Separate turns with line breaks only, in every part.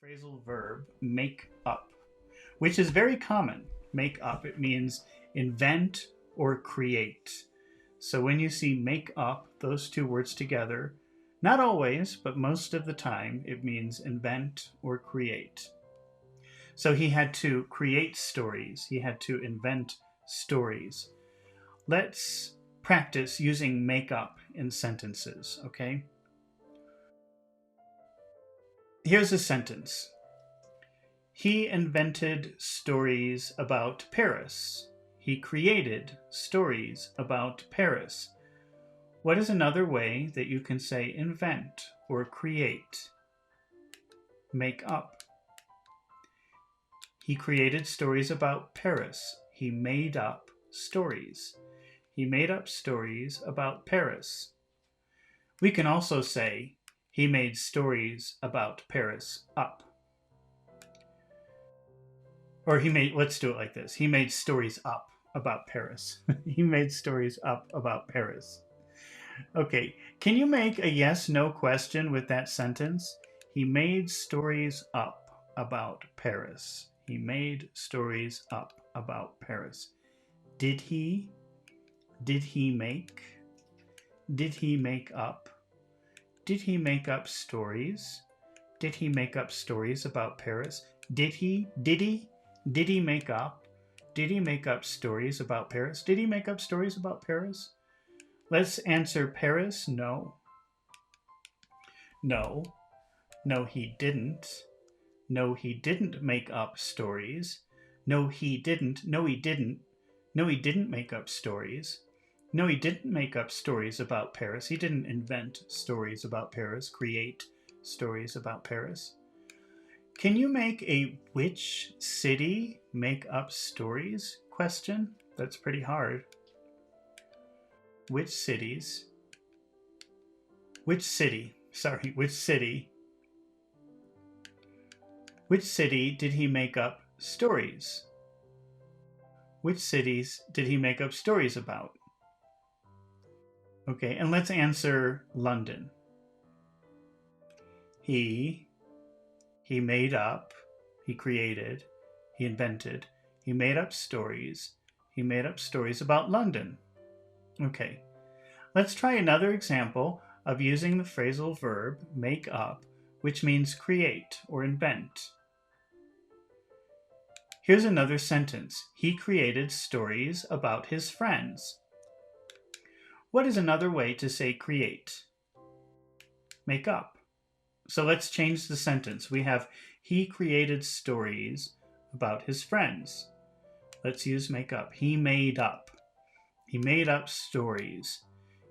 phrasal verb make up, which is very common. Make up, it means invent or create. So when you see make up, those two words together, not always, but most of the time, it means invent or create. So he had to create stories, he had to invent stories. Let's practice using make up in sentences, okay? Here's a sentence. He invented stories about Paris. He created stories about Paris. What is another way that you can say invent or create? Make up. He created stories about Paris. He made up stories. He made up stories about Paris. We can also say he made stories about Paris up. Or let's do it like this. He made stories up about Paris. He made stories up about Paris. Okay, can you make a yes/no question with that sentence? He made stories up about Paris. He made stories up about Paris. Did he? Did he make? Did he make up? Did he make up stories? Did he make up stories about Paris? Did he? Did he? Did he make up? Did he make up stories about Paris? Did he make up stories about Paris? Let's answer Paris. No. No. No, he didn't. No, he didn't make up stories. No, he didn't. No, he didn't. No, he didn't make up stories. No, he didn't make up stories about Paris. He didn't invent stories about Paris, create stories about Paris. Can you make a which city make up stories question? That's pretty hard. Which cities? Which city? Sorry, which city? Which city did he make up stories? Which cities did he make up stories about? Okay, and let's answer London. He made up, he created, he invented, he made up stories. He made up stories about London. Okay, let's try another example of using the phrasal verb make up, which means create or invent. Here's another sentence. He created stories about his friends. What is another way to say create? Make up. So let's change the sentence. We have he created stories about his friends. Let's use make up. He made up. He made up stories.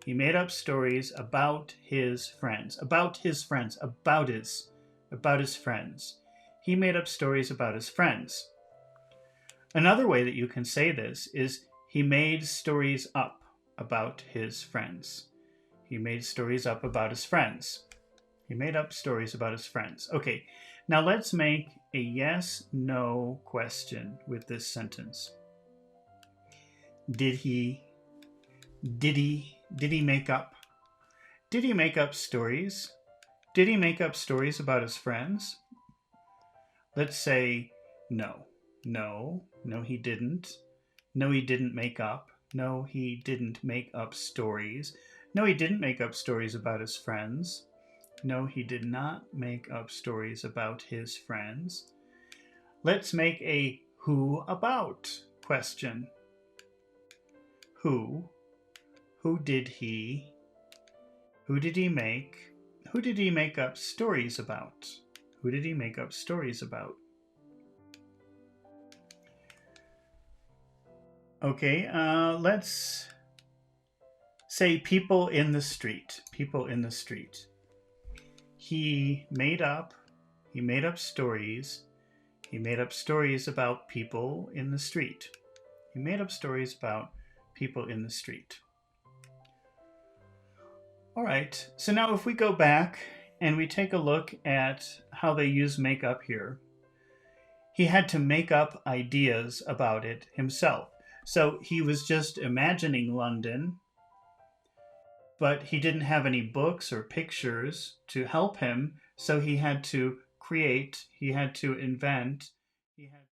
He made up stories about his friends. About his friends. About his friends. He made up stories about his friends. Another way that you can say this is he made stories up about his friends. He made stories up about his friends. He made up stories about his friends. Okay, now let's make a yes/no question with this sentence. Did he make up? Did he make up stories? Did he make up stories about his friends? Let's say no. No, he didn't. No, he didn't make up. No, he didn't make up stories. No, he didn't make up stories about his friends. No, he did not make up stories about his friends. Let's make a who about question. Who did he make? Who did he make up stories about? Who did he make up stories about? Okay, let's say people in the street. People in the street. He made up stories. He made up stories about people in the street. He made up stories about people in the street. All right, so now if we go back and we take a look at how they use make up here, he had to make up ideas about it himself. So he was just imagining London, but he didn't have any books or pictures to help him, so he had to create, he had to invent, he had